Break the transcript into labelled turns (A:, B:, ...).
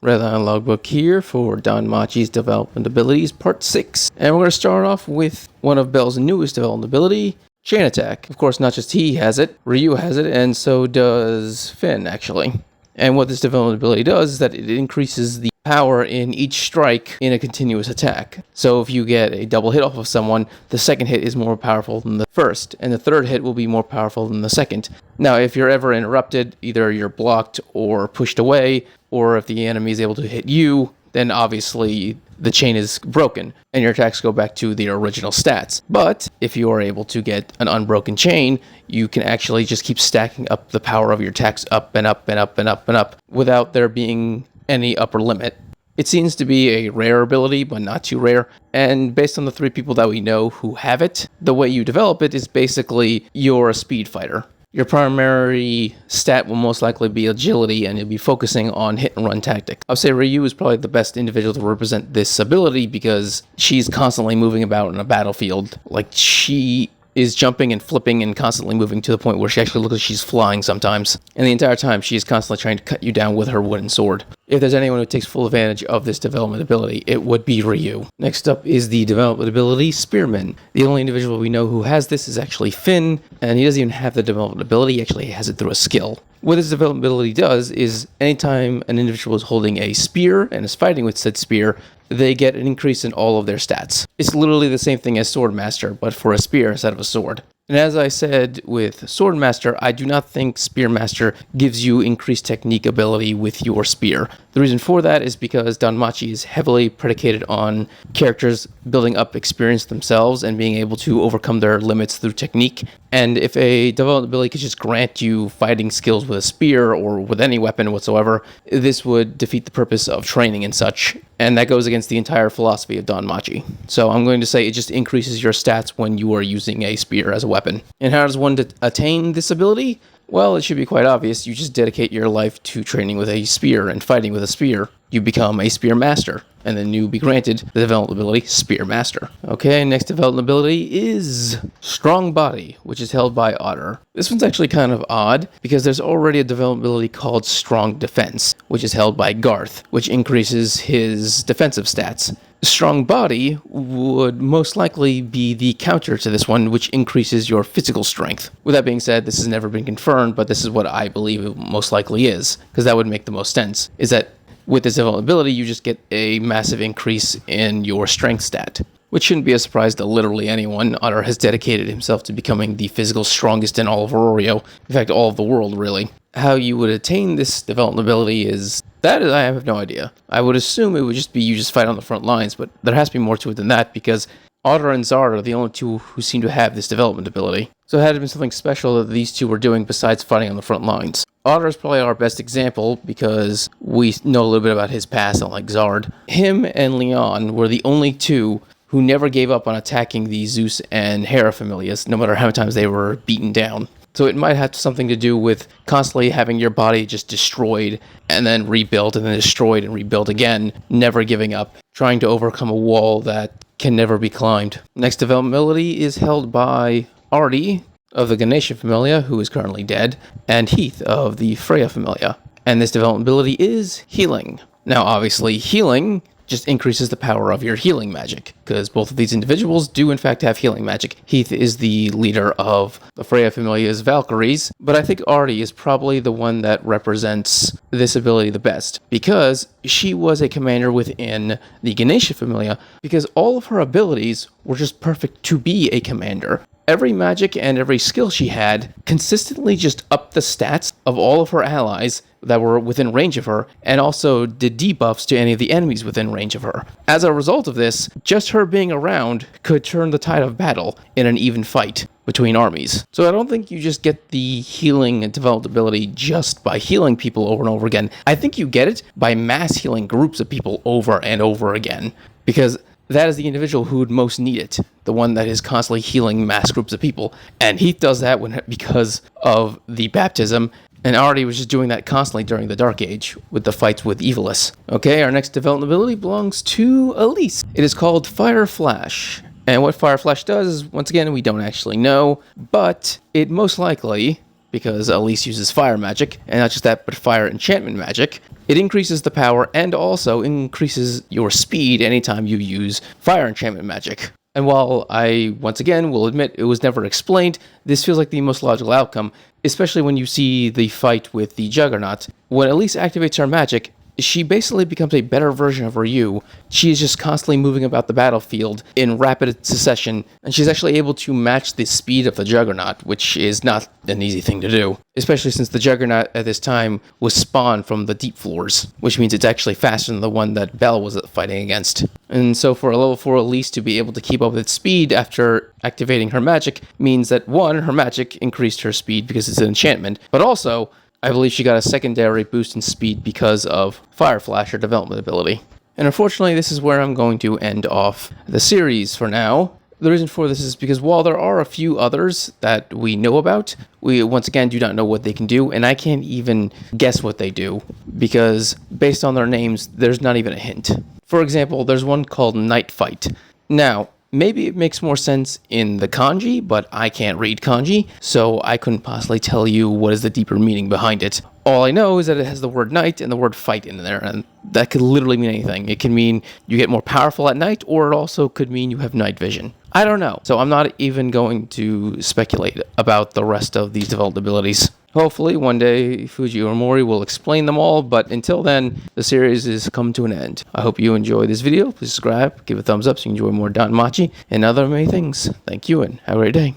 A: Redline Logbook here for Danmachi's Development Abilities Part 6. And we're going to start off with one of Bell's newest development ability, Chain Attack. Of course, not just he has it, Ryu has it, and so does Finn, actually. And what this development ability does is that it increases the power in each strike in a continuous attack. So if you get a double hit off of someone, the second hit is more powerful than the first, and the third hit will be more powerful than the second. Now, if you're ever interrupted, either you're blocked or pushed away, or if the enemy is able to hit you, then obviously the chain is broken, and your attacks go back to the original stats. But if you are able to get an unbroken chain, you can actually just keep stacking up the power of your attacks up and up and up and up and up without there being any upper limit. It seems to be a rare ability, but not too rare. And based on the 3 people that we know who have it, the way you develop it is basically you're a speed fighter. Your primary stat will most likely be agility, and you'll be focusing on hit and run tactics. I would say Ryu is probably the best individual to represent this ability because she's constantly moving about in a battlefield. Like, she is jumping and flipping and constantly moving to the point where she actually looks like she's flying sometimes. And the entire time, she is constantly trying to cut you down with her wooden sword. If there's anyone who takes full advantage of this development ability, it would be Ryu. Next up is the development ability, Spearman. The only individual we know who has this is actually Finn, and he doesn't even have the development ability, he actually has it through a skill. What this development ability does is anytime an individual is holding a spear and is fighting with said spear, they get an increase in all of their stats. It's literally the same thing as Swordmaster, but for a spear instead of a sword. And as I said with Swordmaster, I do not think Spearmaster gives you increased technique ability with your spear. The reason for that is because Danmachi is heavily predicated on characters building up experience themselves and being able to overcome their limits through technique. And if a development ability could just grant you fighting skills with a spear or with any weapon whatsoever, this would defeat the purpose of training and such. And that goes against the entire philosophy of Danmachi. So I'm going to say it just increases your stats when you are using a spear as a weapon. And how does one attain this ability? Well, it should be quite obvious. You just dedicate your life to training with a spear and fighting with a spear. You become a spear master, and then you'll be granted the development ability Spear Master. Okay, next development ability is Strong Body, which is held by Otter. This one's actually kind of odd, because there's already a development ability called Strong Defense, which is held by Garth, which increases his defensive stats. Strong Body would most likely be the counter to this one, which increases your physical strength. With that being said, this has never been confirmed, but this is what I believe it most likely is, because that would make the most sense, is that with this ability, you just get a massive increase in your strength stat, which shouldn't be a surprise to literally anyone. Otter has dedicated himself to becoming the physical strongest in all of Auroreo, in fact, all of the world, really. How you would attain this development ability is I have no idea. I would assume it would just be you just fight on the front lines, but there has to be more to it than that, because Otter and Zard are the only 2 who seem to have this development ability. So it had to be something special that these 2 were doing besides fighting on the front lines. Otter is probably our best example because we know a little bit about his past, unlike Zard. Him and Leon were the only 2 who never gave up on attacking the Zeus and Hera familias, no matter how many times they were beaten down. So it might have something to do with constantly having your body just destroyed and then rebuilt and then destroyed and rebuilt again, never giving up, trying to overcome a wall that can never be climbed. Next development ability is held by Artie of the Ganesha Familia, who is currently dead, and Heath of the Freya Familia. And this development ability is Healing. Now, obviously, Healing just increases the power of your healing magic, because both of these individuals do in fact have healing magic. Heath is the leader of the Freya Familia's Valkyries, but I think Artie is probably the one that represents this ability the best, because she was a commander within the Ganesha Familia, because all of her abilities were just perfect to be a commander. Every magic and every skill she had consistently just upped the stats of all of her allies that were within range of her, and also did debuffs to any of the enemies within range of her. As a result of this, just her being around could turn the tide of battle in an even fight between armies. So I don't think you just get the healing and developed ability just by healing people over and over again. I think you get it by mass healing groups of people over and over again, because that is the individual who would most need it, the one that is constantly healing mass groups of people. And Heath does that because of the baptism, and Artie was just doing that constantly during the Dark Age with the fights with Evilus. Okay, our next development ability belongs to Elise. It is called Fire Flash. And what Fire Flash does is, once again, we don't actually know, but it most likely, because Elise uses fire magic, and not just that, but fire enchantment magic. It increases the power and also increases your speed anytime you use fire enchantment magic. And while I, once again, will admit it was never explained, this feels like the most logical outcome, especially when you see the fight with the Juggernaut. When Elise activates her magic, she basically becomes a better version of Ryu. She is just constantly moving about the battlefield in rapid succession, and she's actually able to match the speed of the Juggernaut, which is not an easy thing to do, especially since the Juggernaut at this time was spawned from the deep floors, which means it's actually faster than the one that Belle was fighting against. And so for a level 4 Elise to be able to keep up with its speed after activating her magic means that, one, her magic increased her speed because it's an enchantment, but also I believe she got a secondary boost in speed because of Fire Flash, her development ability. And unfortunately, this is where I'm going to end off the series for now. The reason for this is because while there are a few others that we know about, we once again do not know what they can do, and I can't even guess what they do, because based on their names, there's not even a hint. For example, there's one called Night Fight. Now, maybe it makes more sense in the kanji, but I can't read kanji, so I couldn't possibly tell you what is the deeper meaning behind it. All I know is that it has the word night and the word fight in there, and that could literally mean anything. It can mean you get more powerful at night, or it also could mean you have night vision. I don't know, so I'm not even going to speculate about the rest of these development abilities. Hopefully, one day, Fuji or Mori will explain them all, but until then, the series has come to an end. I hope you enjoyed this video. Please subscribe, give a thumbs up so you enjoy more Danmachi and other many things. Thank you, and have a great day.